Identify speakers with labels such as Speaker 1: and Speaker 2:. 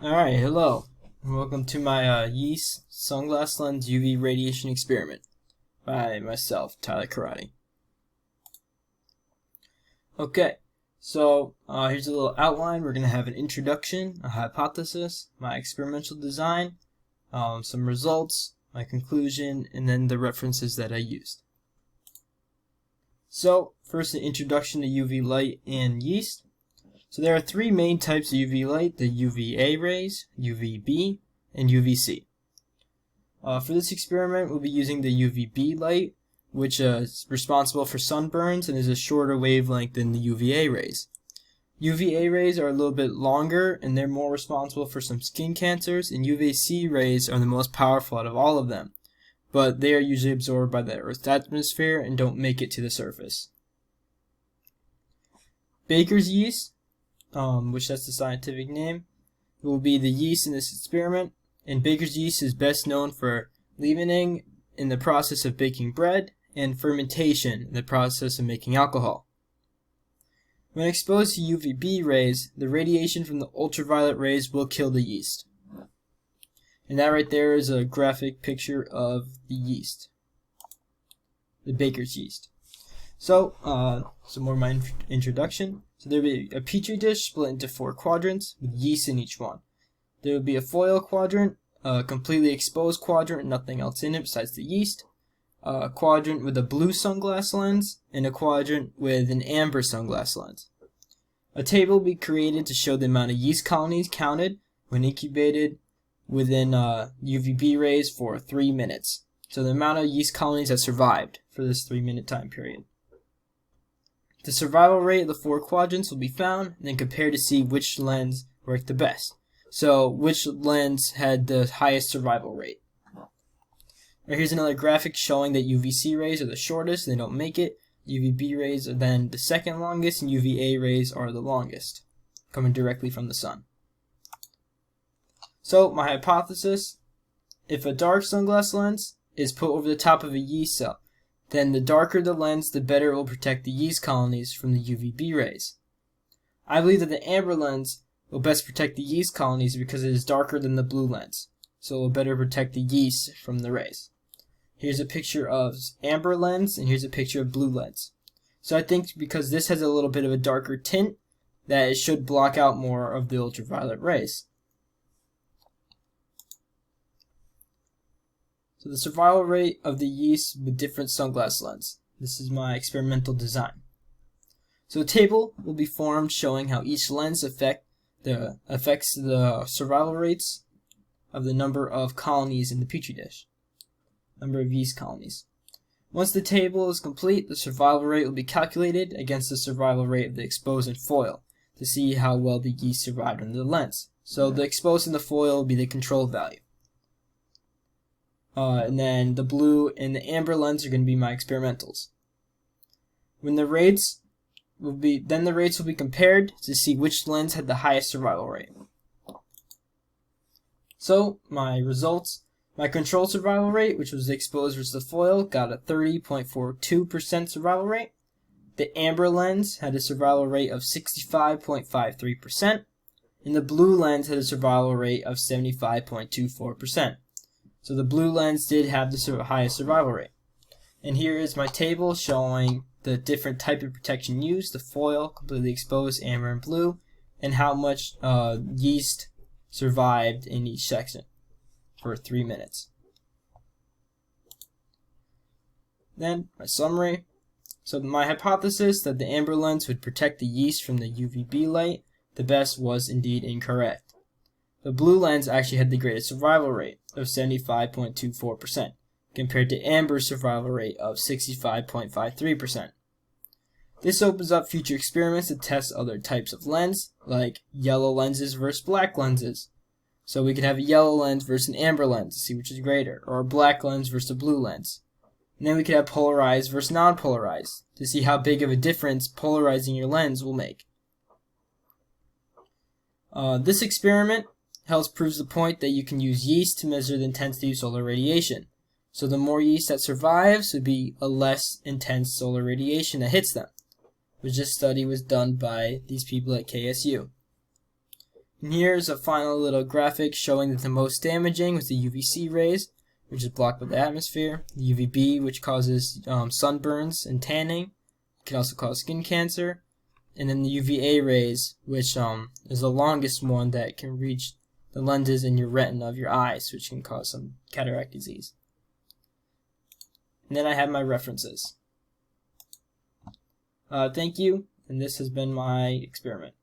Speaker 1: Alright, hello, and welcome to my yeast sunglass lens UV radiation experiment by myself, Tyler Karate. Okay, so here's a little outline. We're going to have an introduction, a hypothesis, my experimental design, some results, my conclusion, and then the references that I used. So, first an introduction to UV light and yeast. So there are three main types of UV light: the UVA rays, UVB, and UVC. For this experiment, we'll be using the UVB light, which is responsible for sunburns and is a shorter wavelength than the UVA rays. UVA rays are a little bit longer and they're more responsible for some skin cancers, and UVC rays are the most powerful out of all of them, but they are usually absorbed by the Earth's atmosphere and don't make it to the surface. Baker's yeast, which that's the scientific name, will be the yeast in this experiment, and Baker's yeast is best known for leavening in the process of baking bread and fermentation in the process of making alcohol. When exposed to UVB rays, the radiation from the ultraviolet rays will kill the yeast. And that right there is a graphic picture of the yeast, the Baker's yeast. So, some more of my introduction. So there will be a petri dish split into 4 quadrants with yeast in each one. There will be a foil quadrant, a completely exposed quadrant, nothing else in it besides the yeast, a quadrant with a blue sunglass lens, and a quadrant with an amber sunglass lens. A table will be created to show the amount of yeast colonies counted when incubated within UVB rays for 3 minutes. So the amount of yeast colonies that survived for this 3-minute time period. The survival rate of the 4 quadrants will be found and then compared to see which lens worked the best. So which lens had the highest survival rate. Right, here's another graphic showing that UVC rays are the shortest, they don't make it. UVB rays are then the second longest, and UVA rays are the longest, coming directly from the sun. So my hypothesis: if a dark sunglass lens is put over the top of a yeast cell, then the darker the lens, the better it will protect the yeast colonies from the UVB rays. I believe that the amber lens will best protect the yeast colonies because it is darker than the blue lens, so it will better protect the yeast from the rays. Here's a picture of amber lens, and here's a picture of blue lens. So I think because this has a little bit of a darker tint, that it should block out more of the ultraviolet rays. So the survival rate of the yeast with different sunglass lens. This is my experimental design. So a table will be formed showing how each lens affects the survival rates of the number of colonies in the petri dish, number of yeast colonies. Once the table is complete, the survival rate will be calculated against the survival rate of the exposed and foil to see how well the yeast survived under the lens. So the exposed and the foil will be the control value. And then the blue and the amber lens are going to be my experimentals. When the rates will be compared to see which lens had the highest survival rate. So my results: my control survival rate, which was the exposed versus the foil, got a 30.42% survival rate. The amber lens had a survival rate of 65.53%, and the blue lens had a survival rate of 75.24%. So the blue lens did have the highest survival rate. And here is my table showing the different type of protection used: the foil, completely exposed, amber, and blue, and how much yeast survived in each section for 3 minutes. Then my summary. So my hypothesis that the amber lens would protect the yeast from the UVB light the best was indeed incorrect. The blue lens actually had the greatest survival rate of 75.24% compared to amber's survival rate of 65.53%. This opens up future experiments to test other types of lens, like yellow lenses versus black lenses. So we could have a yellow lens versus an amber lens to see which is greater, or a black lens versus a blue lens. And then we could have polarized versus non-polarized to see how big of a difference polarizing your lens will make. This experiment helps proves the point that you can use yeast to measure the intensity of solar radiation. So the more yeast that survives would be a less intense solar radiation that hits them, which this study was done by these people at KSU. And here's a final little graphic showing that the most damaging was the UVC rays, which is blocked by the atmosphere, the UVB, which causes sunburns and tanning. It can also cause skin cancer, and then the UVA rays, which is the longest one that can reach the lenses in your retina of your eyes, which can cause some cataract disease. And then I have my references. Thank you, and this has been my experiment.